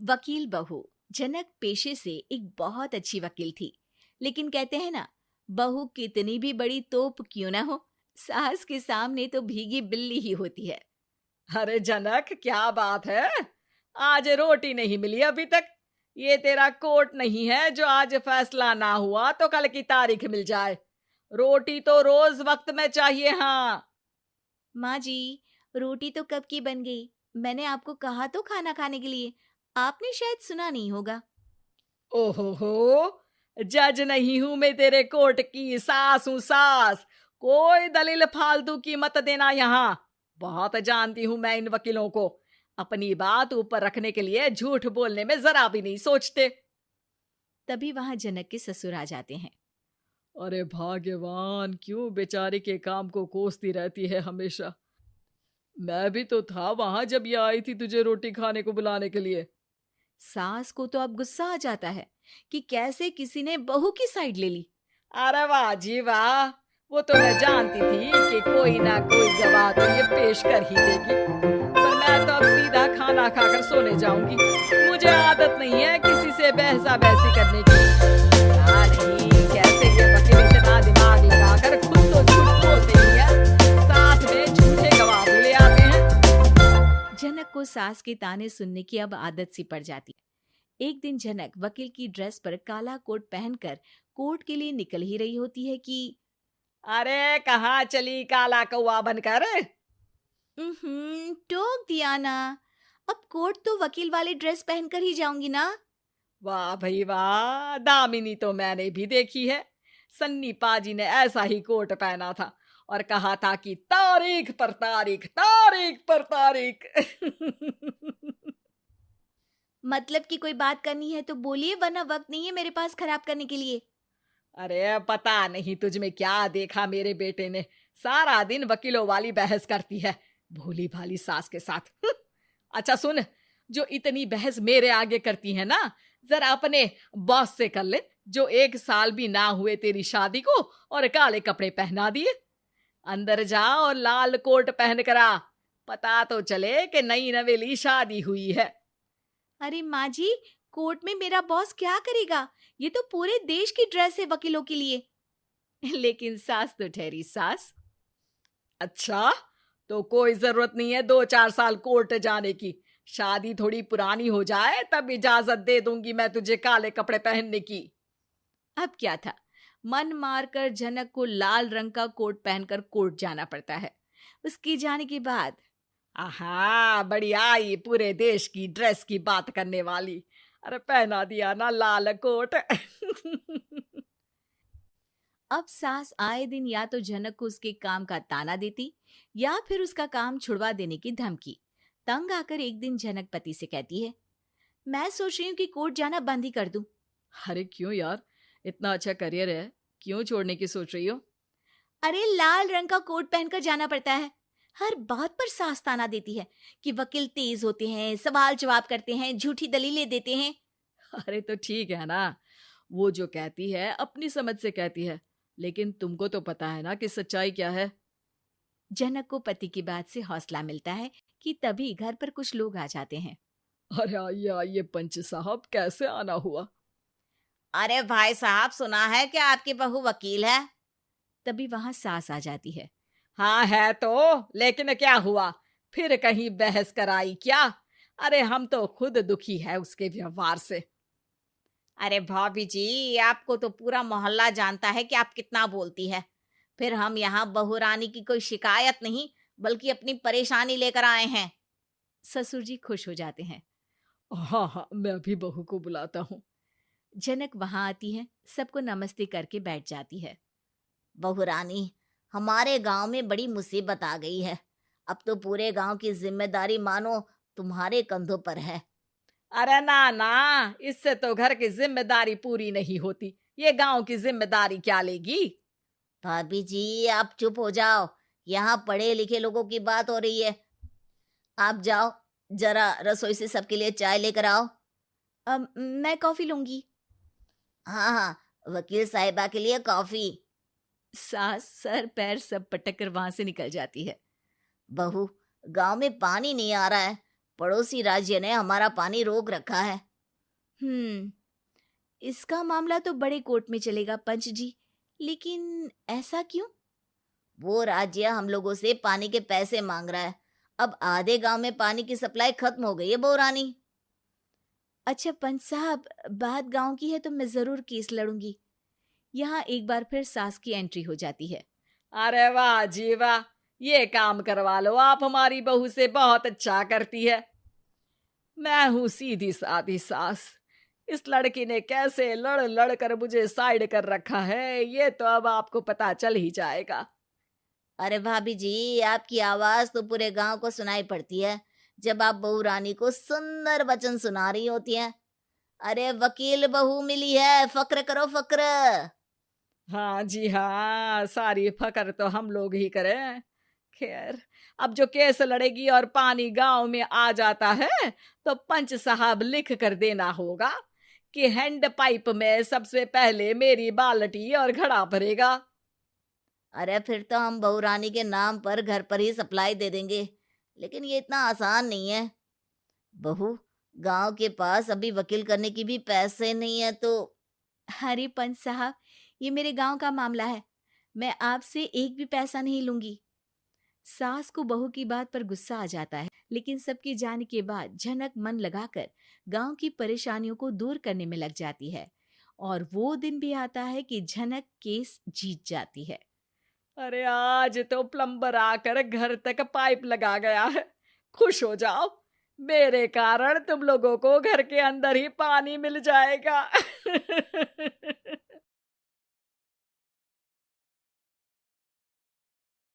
वकील बहू। जनक पेशे से एक बहुत अच्छी वकील थी, लेकिन कहते हैं ना, बहू कितनी भी बड़ी तोप क्यों ना हो, सास के सामने तो भीगी बिल्ली ही होती है। अरे जनक, क्या बात है। आज रोटी नहीं मिली अभी तक। ये तेरा कोर्ट नहीं है जो आज फैसला ना हुआ तो कल की तारीख मिल जाए। रोटी तो रोज वक्त में चाहिए। हाँ। माँ जी, रोटी तो कब की बन गई। मैंने आपको कहा तो खाना खाने के लिए, आपने शायद सुना नहीं होगा। ओहो, जज नहीं हूं मैं तेरे कोर्ट की, सास हूं सास। कोई दलील फालतू की मत देना यहाँ। बहुत जानती हूं मैं इन वकीलों को। अपनी बात ऊपर रखने के लिए झूठ बोलने में जरा भी नहीं सोचते। तभी वहां जनक के ससुर आ जाते हैं। अरे भाग्यवान, क्यों बेचारे के काम को कोसती रहती है हमेशा। मैं भी तो था वहां जब ये आई थी तुझे रोटी खाने को बुलाने के लिए। सास को तो अब गुस्सा आ जाता है कि कैसे किसी ने बहू की साइड ले ली। अरे वाह जी वाह। वो तो मैं जानती थी कि कोई ना कोई गवाह तो ये पेश कर ही देगी। पर मैं तो अब सीधा खाना खाकर सोने जाऊंगी। मुझे आदत नहीं है किसी से बहसा बहसी करने की। पता नहीं कैसे ये वकील इतना दिमाग लगाकर खुद तो झूठ बोलते ही है, साथ में झूठे गवाह भी ले आते हैं। जनक को सास के ताने सुनने की अब आदत सी पड़ जाती है। एक दिन जनक वकील की ड्रेस पर काला कोट पहनकर कोर्ट के लिए निकल ही रही होती है कि अरे कहाँ चली काला कौवा बनकर। टोक दिया ना। अब कोर्ट तो वकील वाली ड्रेस पहनकर ही जाऊंगी ना। वाह भाई वाह, दामिनी तो मैंने भी देखी है। सन्नी पाजी ने ऐसा ही कोट पहना था और कहा था कि तारीख पर तारीख, तारीख पर तारीख। मतलब कि कोई बात करनी है तो बोलिए, वरना वक्त नहीं है मेरे पास खराब करने के लिए। अरे पता नहीं तुझ में क्या देखा मेरे बेटे ने, सारा दिन वकीलों वाली बहस करती है, भोली भाली सास के साथ। अच्छा सुन, जो इतनी बहस मेरे आगे करती है ना, जरा अपने बॉस से कर ले, जो 1 साल भी ना हुए तेरी शादी को और काले कपड़े पहना दिए। अंदर जा और लाल कोट पहन कर आ, पता तो चले कि नई नवेली शादी हुई है। अरे माँ जी, कोर्ट में मेरा बॉस क्या करेगा? ये तो पूरे देश की ड्रेस है वकीलों के लिए। लेकिन सास तो ठहरी सास। अच्छा, तो कोई जरूरत नहीं है 2-4 साल कोर्ट जाने की। शादी थोड़ी पुरानी हो जाए तब इजाजत दे दूंगी मैं तुझे काले कपड़े पहनने की। अब क्या था, मन मारकर जनक को लाल रंग का कोट पहनकर कोर्ट जाना पड़ता है। उसके जाने के बाद आहा, बढ़िया, ये पूरे देश की ड्रेस की बात करने वाली। अरे पहना दिया ना लाल कोट। अब सास आए दिन या तो जनक को उसके काम का ताना देती, या फिर उसका काम छुड़वा देने की धमकी। तंग आकर एक दिन जनक पति से कहती है, मैं सोच रही हूँ कि कोर्ट जाना बंद ही कर दूं। अरे क्यों यार, इतना अच्छा करियर है, क्यों छोड़ने की सोच रही हो? अरे लाल रंग का कोट पहनकर जाना पड़ता है। हर बात पर सास ताना देती है कि वकील तेज होते हैं, सवाल जवाब करते हैं, झूठी दलीलें देते हैं। अरे तो ठीक है ना, वो जो कहती है अपनी समझ से कहती है, लेकिन तुमको तो पता है ना कि सच्चाई क्या है। जनक को पति की बात से हौसला मिलता है कि तभी घर पर कुछ लोग आ जाते हैं। अरे आइए पंच साहब, कैसे आना हुआ? अरे भाई साहब, सुना है कि आपकी बहू वकील है। तभी वहां सास आ जाती है। हाँ है तो, लेकिन क्या हुआ, फिर कहीं बहस कराई क्या? अरे हम तो खुद दुखी है उसके व्यवहार से। अरे भाभी जी, आपको तो पूरा मोहल्ला जानता है कि आप कितना बोलती है। फिर हम यहाँ बहू रानी की कोई शिकायत नहीं, बल्कि अपनी परेशानी लेकर आए हैं। ससुर जी खुश हो जाते हैं। हाँ हाँ, मैं अभी बहू को बुलाता हूँ। जनक वहां आती है, सबको नमस्ते करके बैठ जाती है। बहू रानी, हमारे गांव में बड़ी मुसीबत आ गई है। अब तो पूरे गांव की जिम्मेदारी मानो तुम्हारे कंधों पर है। अरे ना ना, इससे तो घर की जिम्मेदारी पूरी नहीं होती, ये गांव की जिम्मेदारी क्या लेगी? भाभी जी, आप चुप हो जाओ। यहाँ पढ़े लिखे लोगों की बात हो रही है। आप जाओ, जरा रसोई से सबके लिए चाय लेकर आओ। मैं कॉफी लूंगी। हाँ हाँ, वकील साहिबा के लिए कॉफी। सास सर पैर सब पटक कर वहां से निकल जाती है। बहू, गांव में पानी नहीं आ रहा है, पड़ोसी राज्य ने हमारा पानी रोक रखा है। इसका मामला तो बड़े कोर्ट में चलेगा पंच जी, लेकिन ऐसा क्यों? वो राज्य हम लोगों से पानी के पैसे मांग रहा है। अब आधे गांव में पानी की सप्लाई खत्म हो गई है बहुरानी। अच्छा पंच साहब, बात गांव की है तो मैं जरूर केस लड़ूंगी। यहाँ एक बार फिर सास की एंट्री हो जाती है। अरे वाह जी वाह, ये काम करवा लो, आप हमारी बहू से बहुत अच्छा करती है। मैं हूं सीधी सादी सास। इस लड़की ने कैसे लड़ लड़ कर मुझे साइड कर रखा है, ये तो अब आपको पता चल ही जाएगा। अरे भाभी जी, आपकी आवाज तो पूरे गांव को सुनाई पड़ती है जब आप बहू रानी को सुंदर वचन सुना रही होती हैं। अरे वकील बहू मिली है, फक्र करो फक्र। हाँ जी हाँ, सारी फकर तो हम लोग ही करें। खैर, अब जो केस लड़ेगी और पानी गांव में आ जाता है तो पंच साहब लिख कर देना होगा कि हैंड पाइप में सबसे पहले मेरी बाल्टी और घड़ा भरेगा। अरे फिर तो हम बहू रानी के नाम पर घर पर ही सप्लाई दे देंगे, लेकिन ये इतना आसान नहीं है। बहू, गांव के पास अभी वकील करने की भी पैसे नहीं है तो। अरे पंच साहब, ये मेरे गांव का मामला है, मैं आपसे एक भी पैसा नहीं लूंगी। सास को बहू की बात पर गुस्सा आ जाता है, लेकिन सबके जाने के बाद झनक मन लगाकर गांव की परेशानियों को दूर करने में लग जाती है। और वो दिन भी आता है कि झनक केस जीत जाती है। अरे आज तो प्लम्बर आकर घर तक पाइप लगा गया है। खुश हो जाओ, मेरे कारण तुम लोगों को घर के अंदर ही पानी मिल जाएगा।